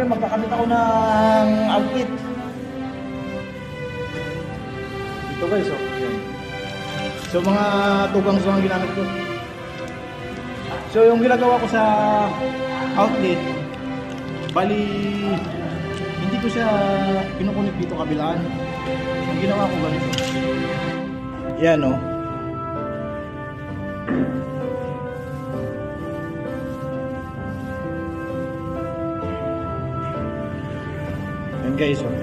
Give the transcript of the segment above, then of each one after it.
ngayon magkakabit ako ng outfit. Ito guys, oh. Yan. So mga tugang sa mga ginamit ko. So yung ginagawa ko sa outlet, bali hindi ko siya kinukunik dito kabilaan. Yung ginawa ko ganito. Yan, oh. Yan guys, oh.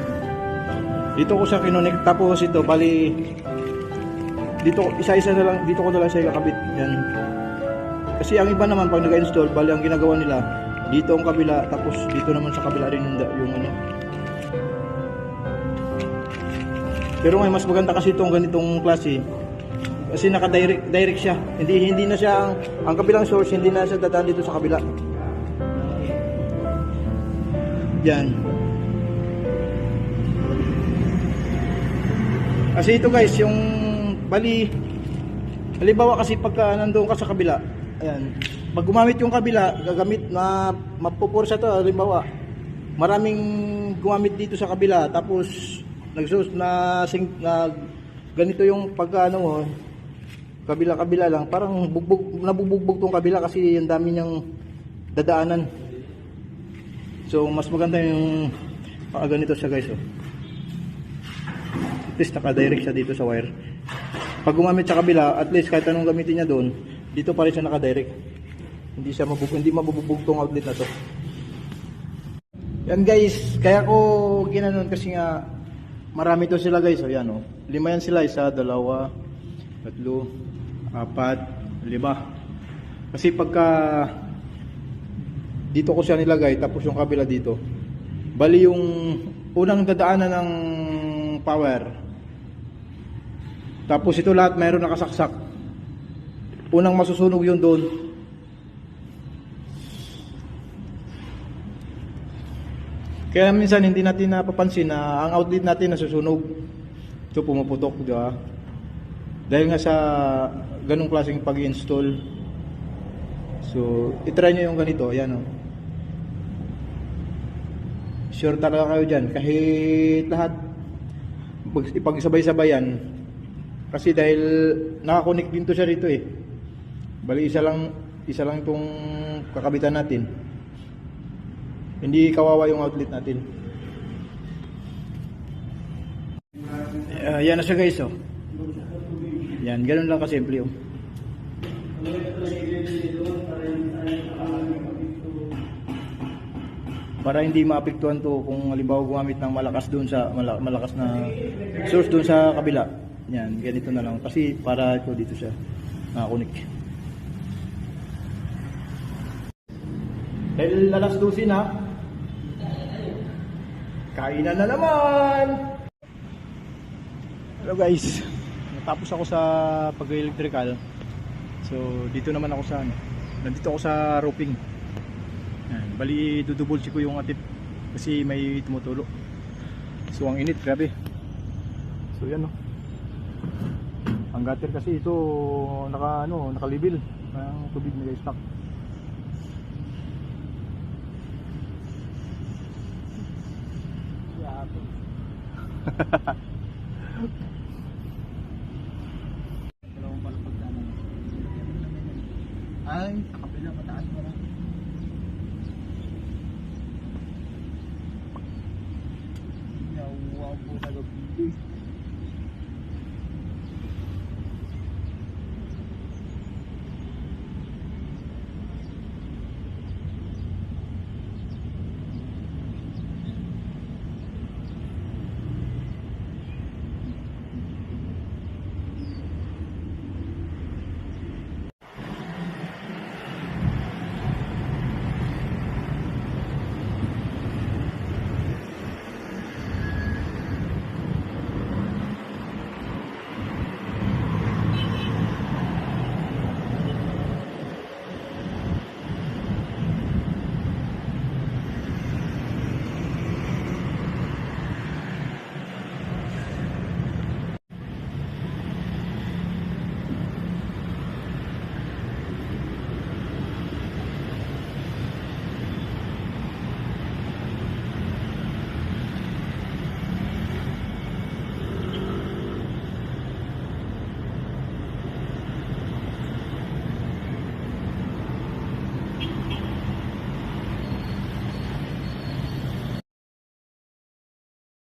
Dito ko siya kinunik, tapos ito bali dito isa-isa na lang, dito ko na lang siya ikakabit. Yan. Kasi ang iba naman pag nag-install, bali ang ginagawa nila dito ang kabila, tapos dito naman sa kabila rin yung ano. Pero ngayon mas maganda kasi itong ganitong klase. Kasi naka-direct siya. Hindi na siya ang kabilang source, hindi na siya dadaan dito sa kabila. Yan. Kasi ito guys, yung bali halimbawa kasi pagka nandoon ka sa kabila, ayan, pag gumamit yung kabila, gagamit na mapupursa to, halimbawa maraming gumamit dito sa kabila, tapos na ganito yung pagka ano mo, kabila-kabila lang, parang nabubugbog tong kabila kasi ang dami niyang dadaanan. So mas maganda yung ganito siya guys, oh. At least naka-direct siya dito sa wire. Pag gumamit sa kabila, at least kahit anong gamitin niya doon, dito pa rin siya naka-direct. Hindi mabubog tong outlet na to. Yan guys, kaya ko ginanon kasi nga marami to sila guys. O yan, o. 5 yan sila, 1, 2, 3, 4, 5. Kasi pagka dito ko siya nilagay, tapos yung kabila dito, bali yung unang dadaanan ng power, tapos ito lahat mayroon nakasaksak, unang masusunog yun doon. Kaya minsan hindi natin napapansin na ang outlet natin nasusunog. Ito pumuputok, di ba? Dahil nga sa ganung klaseng pag-install. So itry nyo yung ganito. Ayan, oh. Sure talaga kayo dyan. Kahit lahat ipagsabay-sabayan. Kasi dahil nakakonect din to siya rito eh. Bali isa lang itong kakabitan natin. Hindi kawawa yung outlet natin. Yan na siya guys, oh. Yan, ganun lang kasimple, oh. Para hindi maapektuhan to kung halimbawa gumamit ng malakas doon sa malakas na source doon sa kabila. Yan, ganito na lang kasi para ito dito siya nakakunik. Dahil alas 12 na, kainan na naman. Hello guys, natapos ako sa pag-electrical. So dito naman ako sa nandito ako sa roofing. Yan, bali dudubulsi ko yung atip kasi may tumutulo. So ang init, grabe. So yan, oh. Ang gutter kasi ito nakalibil ng tubig na stock. Ay, sa kapila mataas mo lang. Yawa po sa gabi.